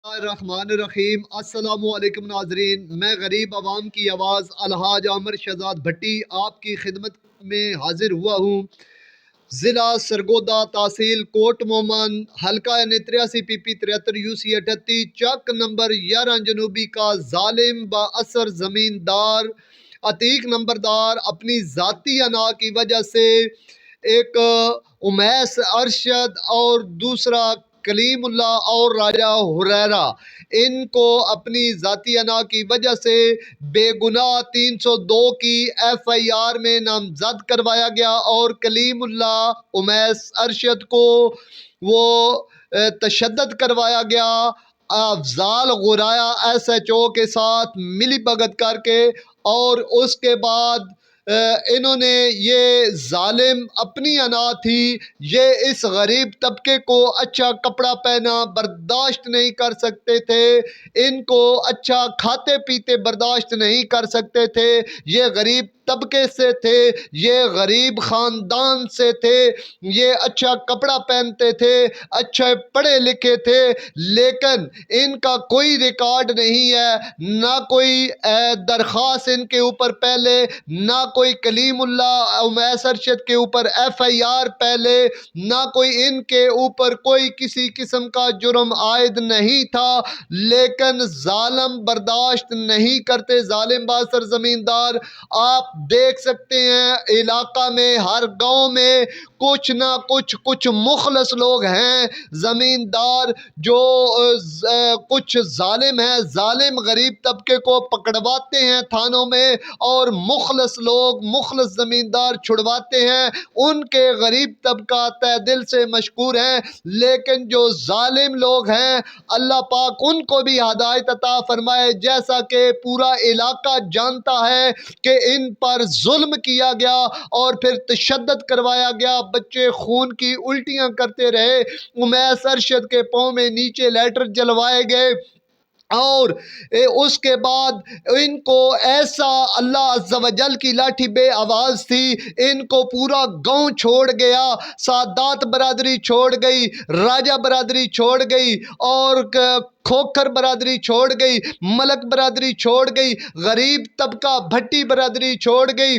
الرحمن الرحیم۔ السلام علیکم ناظرین، میں غریب عوام کی آواز الحاج عامر شہزاد بھٹی آپ کی خدمت میں حاضر ہوا ہوں۔ ضلع سرگودا، تحصیل کوٹ مومن، حلقہ 83 PP 73 UC 38، چک نمبر 11 جنوبی کا ظالم با اثر زمیندار عتیق نمبردار اپنی ذاتی انا کی وجہ سے، ایک امیس ارشد اور دوسرا کلیم اللہ اور راجہ ہریرہ، ان کو اپنی ذاتی انا کی وجہ سے بے گناہ 302 کی FIR میں نامزد کروایا گیا، اور کلیم اللہ امیس ارشد کو وہ تشدد کروایا گیا افضال غرایا SHO کے ساتھ ملی بھگت کر کے۔ اور اس کے بعد انہوں نے یہ ظالم اپنی انا تھی، یہ اس غریب طبقے کو اچھا کپڑا پہنا برداشت نہیں کر سکتے تھے، ان کو اچھا کھاتے پیتے برداشت نہیں کر سکتے تھے، یہ غریب طبقے سے تھے، یہ غریب خاندان سے تھے، یہ اچھا کپڑا پہنتے تھے، اچھے پڑھے لکھے تھے، لیکن ان کا کوئی ریکارڈ نہیں ہے، نہ کوئی درخواست ان کے اوپر پہلے، نہ کوئی کلیم اللہ امیس ارشد کے اوپر FIR پہلے، نہ کوئی ان کے اوپر کوئی کسی قسم کا جرم عائد نہیں تھا، لیکن ظالم برداشت نہیں کرتے، ظالم باثر زمیندار۔ آپ دیکھ سکتے ہیں علاقہ میں ہر گاؤں میں کچھ نہ کچھ مخلص لوگ ہیں زمیندار، جو کچھ ظالم ہیں، ظالم غریب طبقے کو پکڑواتے ہیں تھانوں میں، اور مخلص لوگ، مخلص زمیندار چھڑواتے ہیں، ان کے غریب طبقہ تہ دل سے مشکور ہیں، لیکن جو ظالم لوگ ہیں اللہ پاک ان کو بھی ہدایت عطا فرمائے، جیسا کہ پورا علاقہ جانتا ہے کہ ان پر ظلم کیا گیا اور پھر تشدد کروایا گیا، بچے خون کی الٹیاں کرتے رہے، امیس ارشد کے پاؤں میں نیچے لیٹر جلوائے گئے، اور اس کے بعد ان کو ایسا اللہ عز و جل کی لاٹھی بے آواز تھی، ان کو پورا گاؤں چھوڑ گیا، سادات برادری چھوڑ گئی، راجہ برادری چھوڑ گئی، اور کھوکھر برادری چھوڑ گئی، ملک برادری چھوڑ گئی، غریب طبقہ بھٹی برادری چھوڑ گئی،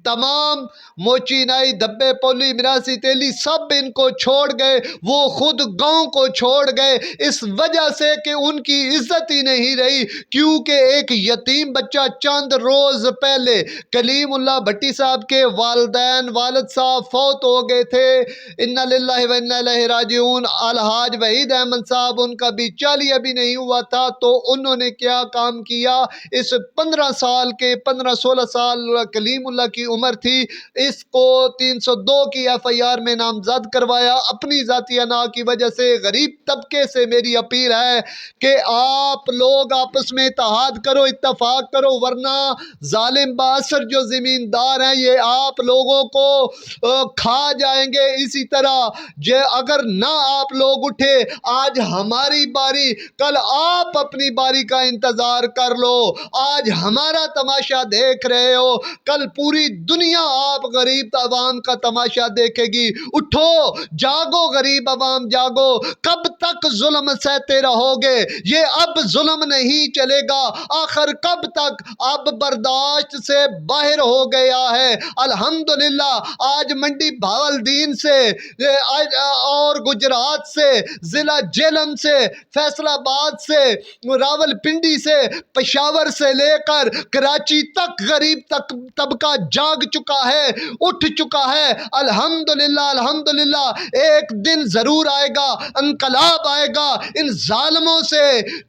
تمام موچی نائی دھبے پولی مراسی تیلی سب ان کو چھوڑ گئے، وہ خود گاؤں کو چھوڑ گئے، اس وجہ سے کہ ان کی عزت ہی نہیں رہی، کیونکہ ایک یتیم بچہ چند روز پہلے کلیم اللہ بھٹی صاحب کے والد صاحب فوت ہو گئے تھے، انا للہ و انا الیہ راجعون، الحاج وحید احمد صاحب، ان کا بھی 40 ابھی نہیں ہوا تھا، تو انہوں نے کیا کام کیا، اس 15-16 سال کلیم اللہ کی عمر تھی، اس کو 302 کی FIR میں نامزد کروایا، اپنی ذاتی انا کی وجہ سے۔ غریب طبقے سے میری اپیل ہے کہ آپ لوگ آپس میں اتحاد کرو، اتفاق کرو، ورنہ ظالم باثر جو زمیندار ہیں یہ آپ لوگوں کو کھا جائیں گے۔ اسی طرح اگر نہ آپ لوگ اٹھے، آج ہماری باری، کل آپ اپنی باری کا انتظار کر لو، آج ہمارا تماشا دیکھ رہے ہو، کل پوری دنیا آپ غریب عوام کا تماشا دیکھے گی۔ اٹھو، جاگو غریب عوام، جاگو، کب تک ظلم سہتے رہو گے؟ یہ اب ظلم نہیں چلے گا، آخر کب تک؟ اب برداشت سے باہر ہو گیا ہے۔ الحمدللہ آج منڈی بہاولدین سے اور گجرات سے، ضلع جہلم سے، فیصل آباد سے، راول پنڈی سے، پشاور سے لے کر کراچی تک غریب طبقہ جاگ چکا ہے، اٹھ چکا ہے۔ الحمدللہ الحمدللہ، ایک دن ضرور آئے گا، انقلاب آئے گا، ان ظالموں سے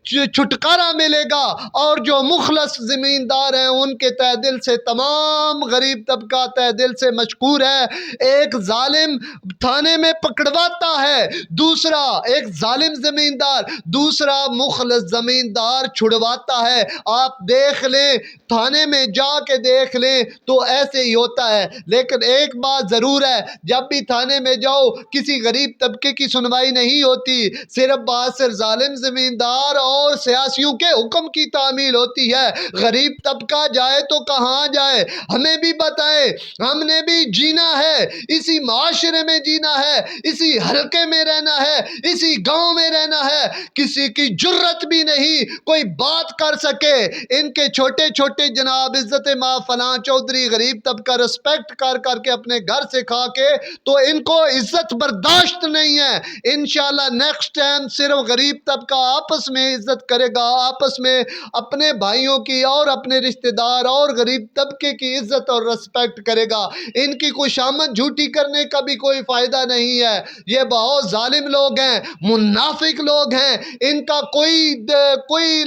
چھٹکارا ملے گا، اور جو مخلص زمیندار ہیں ان کے تہ دل سے تمام غریب طبقہ تہ دل سے مشکور ہے۔ ایک ظالم تھانے میں پکڑواتا ہے، دوسرا ایک ظالم زمیندار دوسرا مخلص زمیندار چھڑواتا ہے۔ آپ دیکھ لیں، تھانے میں جا کے دیکھ لیں تو ایسے ہی ہوتا ہے۔ لیکن ایک بات ضرور ہے، جب بھی تھانے میں جاؤ کسی غریب طبقے کی سنوائی نہیں ہوتی، صرف باسر ظالم زمیندار اور سیاسیوں کے حکم کی تعمیل ہوتی ہے۔ غریب طبقہ جائے تو کہاں جائے؟ ہمیں بھی بتائیں، ہم نے بھی جینا ہے، اسی معاشرے میں جینا ہے، اسی حلقے میں رہنا ہے، اسی گاؤں میں رہنا ہے۔ کسی کی جرت بھی نہیں کوئی بات کر سکے۔ ان کے چھوٹے چھوٹے جناب عزت ماں فلاں چودھری غریب طبقہ رسپیکٹ کر کر کے اپنے گھر سے کھا کے، تو ان کو عزت برداشت نہیں ہے۔ انشاءاللہ نیکسٹ ٹائم صرف غریب طبقہ آپس میں عزت کرے گا، آپس میں اپنے بھائیوں کی اور اپنے رشتہ دار اور غریب طبقے کی عزت اور رسپیکٹ کرے گا۔ ان کی خوشامد جھوٹی کرنے کا بھی کوئی فائدہ نہیں ہے۔ یہ بہت ظالم لوگ ہیں، منافق لوگ ہیں، ان کا کوئی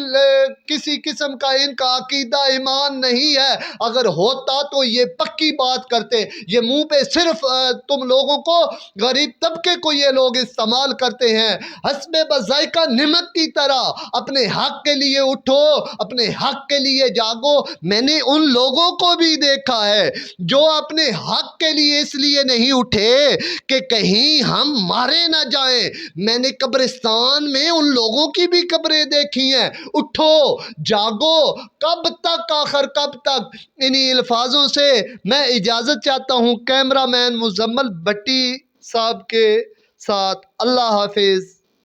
کسی قسم کا ان کا عقیدہ ایمان نہیں ہے۔ اگر ہوتا تو یہ پکی بات کرتے۔ یہ منہ پہ صرف تم لوگوں کو، غریب طبقے کو یہ لوگ استعمال کرتے ہیں حسب بذائقہ نمک کی طرح۔ اپنے حق کے لیے اٹھو، اپنے حق کے لیے جاگو۔ میں نے ان لوگوں کو بھی دیکھا ہے جو اپنے حق کے لیے اس لیے نہیں اٹھے کہ کہیں ہم مارے نہ جائیں۔ میں نے قبرستان میں ان لوگوں کی بھی قبریں دیکھی ہیں۔ اٹھو، جاگو، کب تک آخر کب تک؟ انہی الفاظوں سے میں اجازت چاہتا ہوں کیمرہ مین مزمل بھٹی صاحب کے ساتھ۔ اللہ حافظ۔